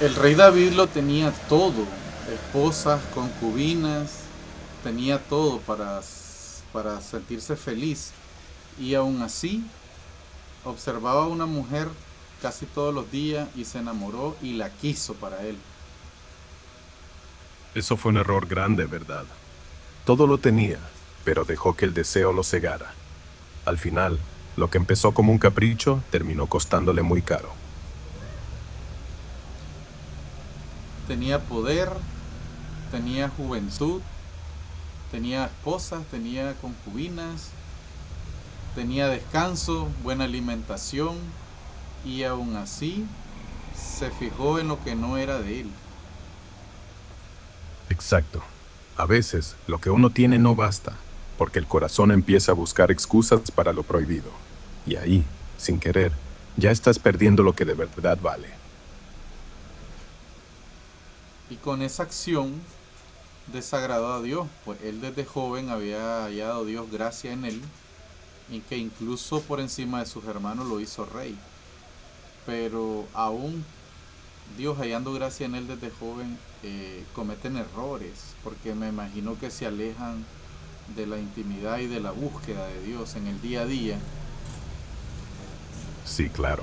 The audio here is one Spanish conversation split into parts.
El rey David lo tenía todo, esposas, concubinas, tenía todo para sentirse feliz. Y aún así observaba a una mujer casi todos los días y se enamoró y la quiso para él. Eso fue un error grande, ¿verdad? Todo lo tenía, pero dejó que el deseo lo cegara. Al final, lo que empezó como un capricho terminó costándole muy caro. Tenía poder, tenía juventud, tenía esposas, tenía concubinas, tenía descanso, buena alimentación y aún así se fijó en lo que no era de él. Exacto. A veces, lo que uno tiene no basta, porque el corazón empieza a buscar excusas para lo prohibido. Y ahí, sin querer, ya estás perdiendo lo que de verdad vale. Y con esa acción desagradó a Dios, pues él desde joven había hallado Dios gracia en él y que incluso por encima de sus hermanos lo hizo rey. Pero aún Dios hallando gracia en él desde joven, cometen errores, porque me imagino que se alejan de la intimidad y de la búsqueda de Dios en el día a día. Sí, claro.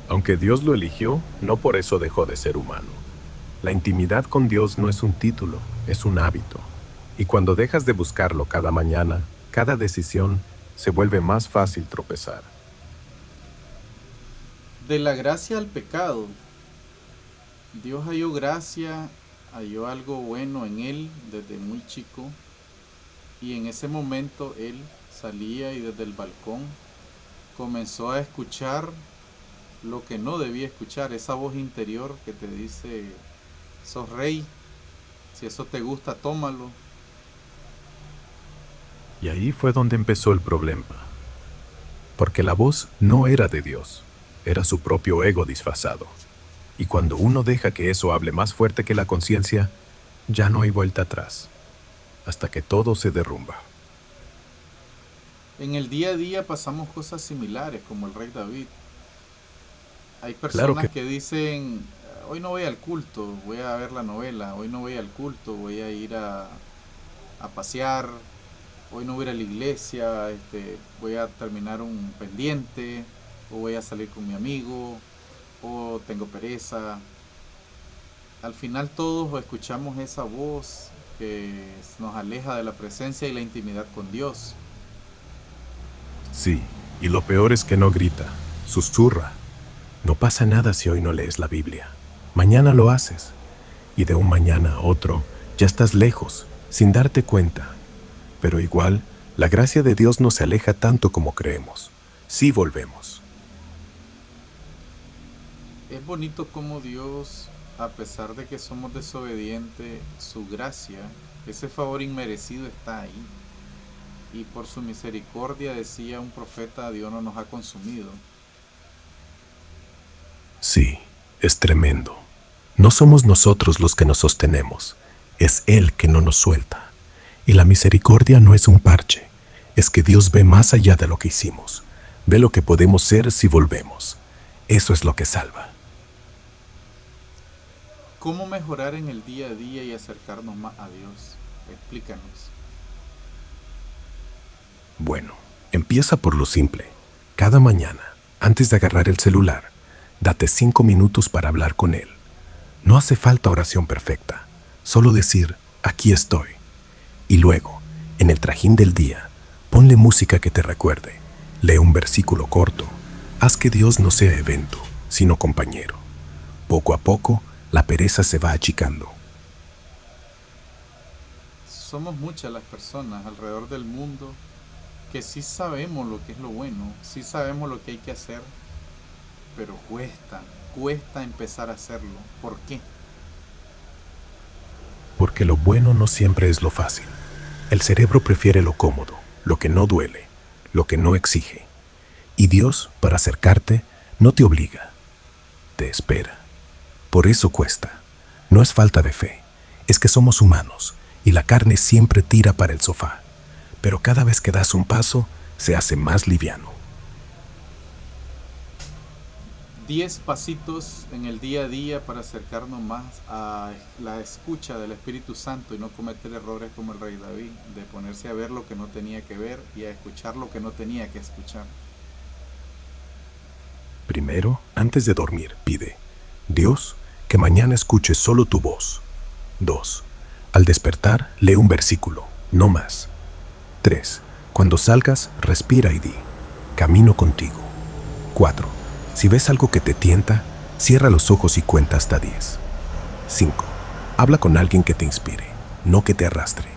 Aunque Dios lo eligió, no por eso dejó de ser humano. La intimidad con Dios no es un título, es un hábito. Y cuando dejas de buscarlo cada mañana, cada decisión, se vuelve más fácil tropezar. De la gracia al pecado, Dios halló gracia, halló algo bueno en él desde muy chico y en ese momento él salía y desde el balcón comenzó a escuchar lo que no debía escuchar, esa voz interior que te dice, sos rey, si eso te gusta, tómalo. Y ahí fue donde empezó el problema. Porque la voz no era de Dios, era su propio ego disfrazado. Y cuando uno deja que eso hable más fuerte que la conciencia, ya no hay vuelta atrás, hasta que todo se derrumba. En el día a día pasamos cosas similares como el rey David. Hay Claro personas que que dicen, hoy no voy al culto, voy a ver la novela, hoy no voy al culto, voy a ir a pasear, hoy no voy a ir a la iglesia, voy a terminar un pendiente, o voy a salir con mi amigo, o tengo pereza. Al final todos escuchamos esa voz que nos aleja de la presencia y la intimidad con Dios. sí, y lo peor es que no grita, susurra. No pasa nada si hoy no lees la Biblia. Mañana lo haces, y de un mañana a otro ya estás lejos, sin darte cuenta. Pero igual, la gracia de Dios no se aleja tanto como creemos. Sí volvemos. Es bonito como Dios, a pesar de que somos desobedientes, su gracia, ese favor inmerecido está ahí. Y por su misericordia, decía un profeta, Dios no nos ha consumido. Sí, es tremendo. No somos nosotros los que nos sostenemos, es Él que no nos suelta. Y la misericordia no es un parche, es que Dios ve más allá de lo que hicimos, ve lo que podemos ser si volvemos. Eso es lo que salva. ¿Cómo mejorar en el día a día y acercarnos más a Dios? Explícanos. Bueno, empieza por lo simple. Cada mañana, antes de agarrar el celular, date 5 minutos para hablar con Él. No hace falta oración perfecta, solo decir, aquí estoy. Y luego, en el trajín del día, ponle música que te recuerde, lee un versículo corto, haz que Dios no sea evento, sino compañero. Poco a poco, la pereza se va achicando. Somos muchas las personas alrededor del mundo que sí sabemos lo que es lo bueno, sí sabemos lo que hay que hacer, pero cuesta empezar a hacerlo. ¿Por qué? Porque lo bueno no siempre es lo fácil. El cerebro prefiere lo cómodo, lo que no duele, lo que no exige. Y Dios, para acercarte, no te obliga, te espera. Por eso cuesta. No es falta de fe, es que somos humanos y la carne siempre tira para el sofá. Pero cada vez que das un paso, se hace más liviano. 10 pasitos en el día a día para acercarnos más a la escucha del Espíritu Santo y no cometer errores como el rey David, de ponerse a ver lo que no tenía que ver y a escuchar lo que no tenía que escuchar. Primero, antes de dormir, pide: Dios, que mañana escuche solo tu voz. 2. Al despertar, lee un versículo, no más. 3. Cuando salgas, respira y di: camino contigo. 4. Si ves algo que te tienta, cierra los ojos y cuenta hasta 10. 5. Habla con alguien que te inspire, no que te arrastre.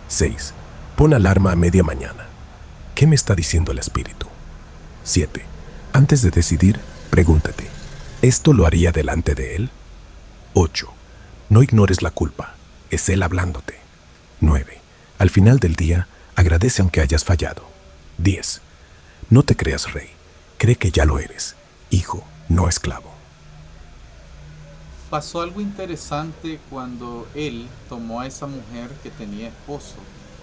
6. Pon alarma a media mañana. ¿Qué me está diciendo el espíritu? 7. Antes de decidir, pregúntate: ¿esto lo haría delante de él? 8. No ignores la culpa, es él hablándote. 9. Al final del día, agradece aunque hayas fallado. 10. No te creas rey, cree que ya lo eres, hijo, no esclavo. Pasó algo interesante cuando él tomó a esa mujer que tenía esposo,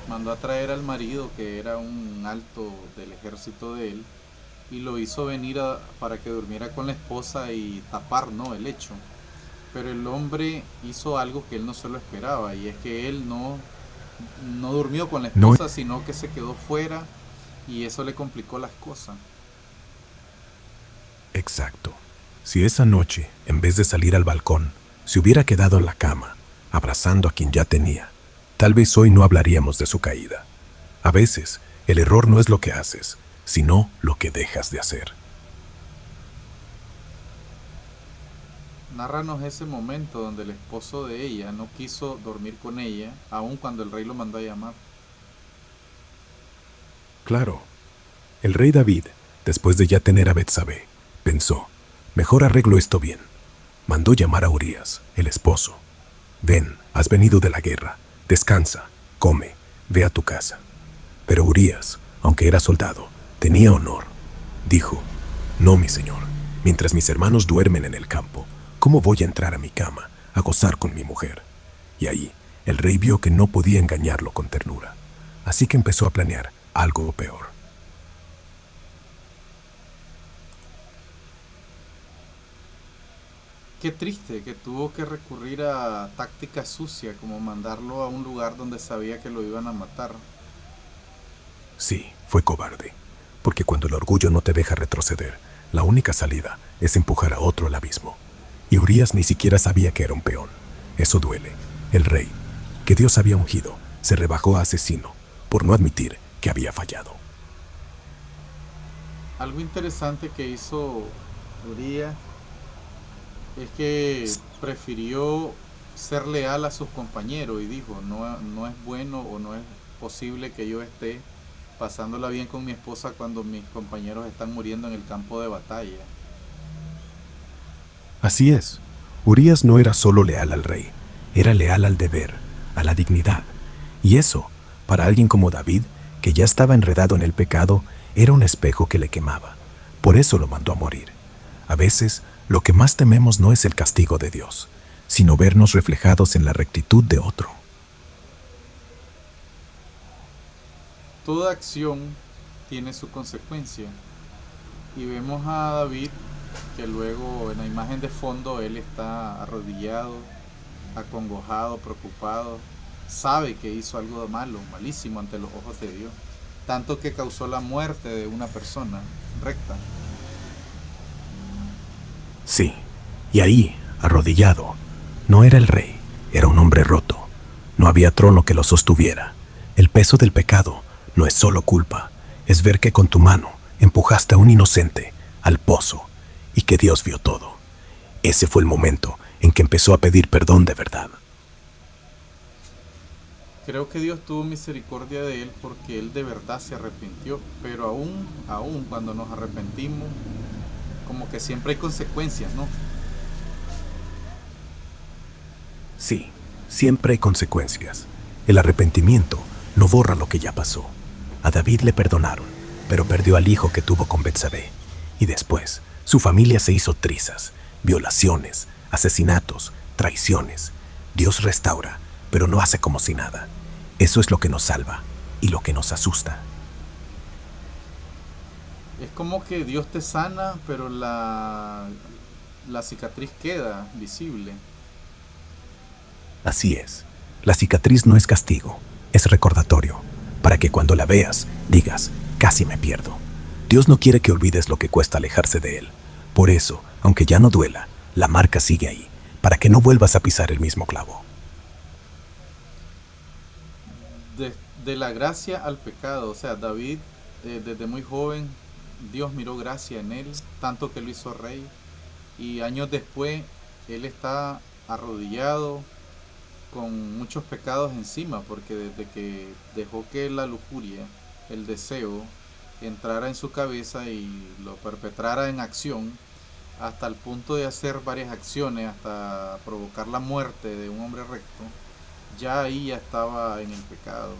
mandó a traer al marido que era un alto del ejército de él y lo hizo venir para que durmiera con la esposa y tapar, ¿no?, el hecho. Pero el hombre hizo algo que él no se lo esperaba y es que él no durmió con la No, esposa, sino que se quedó fuera y eso le complicó las cosas. exacto. Si esa noche, en vez de salir al balcón, se hubiera quedado en la cama, abrazando a quien ya tenía, tal vez hoy no hablaríamos de su caída. A veces, el error no es lo que haces, sino lo que dejas de hacer. Nárranos ese momento donde el esposo de ella no quiso dormir con ella, aun cuando el rey lo mandó a llamar. Claro, el rey David, después de ya tener a Betsabé, pensó: mejor arreglo esto bien. Mandó llamar a Urías, el esposo. Ven, has venido de la guerra, descansa, come, ve a tu casa. Pero Urías, aunque era soldado, tenía honor. Dijo: no, mi señor, mientras mis hermanos duermen en el campo, ¿cómo voy a entrar a mi cama a gozar con mi mujer? Y ahí, el rey vio que no podía engañarlo con ternura. Así que empezó a planear algo peor. Qué triste que tuvo que recurrir a táctica sucia como mandarlo a un lugar donde sabía que lo iban a matar. Sí, fue cobarde, porque cuando el orgullo no te deja retroceder, la única salida es empujar a otro al abismo. Y Urías ni siquiera sabía que era un peón. Eso duele. El rey, que Dios había ungido, se rebajó a asesino por no admitir que había fallado. Algo interesante que hizo Urias es que prefirió ser leal a sus compañeros y dijo, no es bueno o no es posible que yo esté pasándola bien con mi esposa cuando mis compañeros están muriendo en el campo de batalla. Así es. Urías no era solo leal al rey, era leal al deber, a la dignidad. Y eso, para alguien como David, que ya estaba enredado en el pecado, era un espejo que le quemaba. Por eso lo mandó a morir. A veces, lo que más tememos no es el castigo de Dios, sino vernos reflejados en la rectitud de otro. Toda acción tiene su consecuencia. Y vemos a David que luego en la imagen de fondo él está arrodillado, acongojado, preocupado, sabe que hizo algo malo, malísimo ante los ojos de Dios, tanto que causó la muerte de una persona recta. Sí, y ahí, arrodillado, no era el rey, era un hombre roto. No había trono que lo sostuviera. El peso del pecado no es solo culpa, es ver que con tu mano empujaste a un inocente al pozo y que Dios vio todo. Ese fue el momento en que empezó a pedir perdón de verdad. Creo que Dios tuvo misericordia de él porque él de verdad se arrepintió, pero aún cuando nos arrepentimos, como que siempre hay consecuencias, ¿no? Sí, siempre hay consecuencias. El arrepentimiento no borra lo que ya pasó. A David le perdonaron, pero perdió al hijo que tuvo con Betsabé. Y después, su familia se hizo trizas, violaciones, asesinatos, traiciones. Dios restaura, pero no hace como si nada. Eso es lo que nos salva y lo que nos asusta. Es como que Dios te sana, pero la cicatriz queda visible. Así es. La cicatriz no es castigo, es recordatorio, para que cuando la veas digas, casi me pierdo. Dios no quiere que olvides lo que cuesta alejarse de Él. Por eso, aunque ya no duela, la marca sigue ahí, para que no vuelvas a pisar el mismo clavo. De, de la gracia al pecado, o sea, David desde muy joven, Dios miró gracia en él, tanto que lo hizo rey, y años después él está arrodillado con muchos pecados encima, porque desde que dejó que la lujuria, el deseo, entrara en su cabeza y lo perpetrara en acción, hasta el punto de hacer varias acciones, hasta provocar la muerte de un hombre recto, ya ahí ya estaba en el pecado.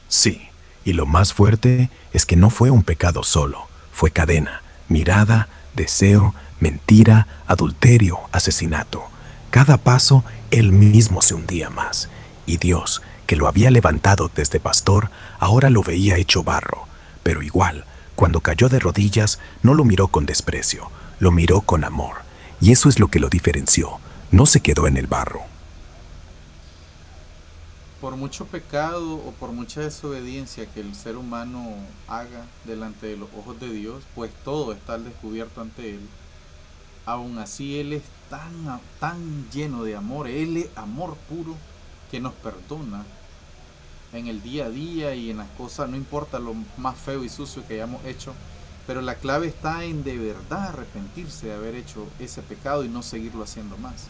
Sí, y lo más fuerte es que no fue un pecado solo, fue cadena, mirada, deseo, mentira, adulterio, asesinato. Cada paso, él mismo se hundía más. Y Dios, que lo había levantado desde pastor, ahora lo veía hecho barro. Pero igual, cuando cayó de rodillas, no lo miró con desprecio, lo miró con amor. Y eso es lo que lo diferenció. No se quedó en el barro. Por mucho pecado o por mucha desobediencia que el ser humano haga delante de los ojos de Dios, pues todo está al descubierto ante Él. Aún así Él es tan lleno de amor, Él es amor puro que nos perdona en el día a día y en las cosas, no importa lo más feo y sucio que hayamos hecho, pero la clave está en de verdad arrepentirse de haber hecho ese pecado y no seguirlo haciendo más.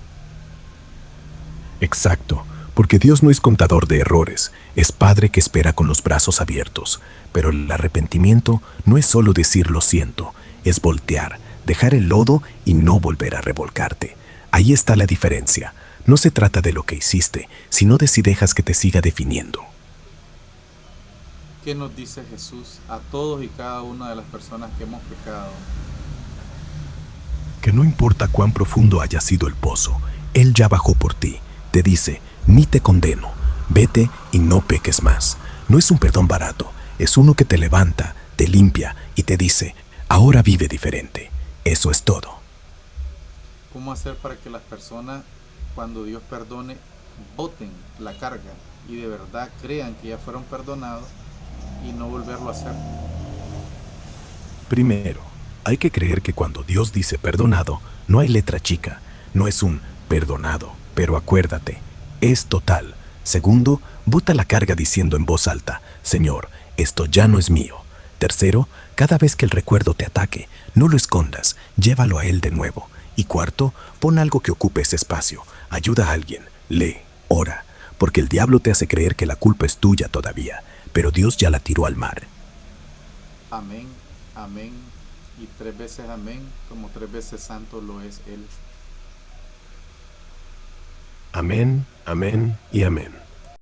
Exacto, porque Dios no es contador de errores, es Padre que espera con los brazos abiertos. Pero el arrepentimiento no es solo decir lo siento, es voltear, dejar el lodo y no volver a revolcarte. Ahí está la diferencia. No se trata de lo que hiciste, sino de si dejas que te siga definiendo. ¿Qué nos dice Jesús a todos y cada una de las personas que hemos pecado? Que no importa cuán profundo haya sido el pozo, Él ya bajó por ti. Te dice, ni te condeno, vete y no peques más. No es un perdón barato, es uno que te levanta, te limpia y te dice, ahora vive diferente. Eso es todo. ¿Cómo hacer para que las personas, cuando Dios perdone, boten la carga y de verdad crean que ya fueron perdonados y no volverlo a hacer? Primero, hay que creer que cuando Dios dice perdonado, no hay letra chica, no es un perdonado, pero acuérdate, es total. Segundo, bota la carga diciendo en voz alta, Señor, esto ya no es mío. Tercero, cada vez que el recuerdo te ataque, no lo escondas, llévalo a Él de nuevo. Y cuarto, pon algo que ocupe ese espacio, ayuda a alguien, lee, ora, porque el diablo te hace creer que la culpa es tuya todavía, pero Dios ya la tiró al mar. Amén, amén y tres veces amén, como tres veces santo lo es Él. Amén, amén y amén.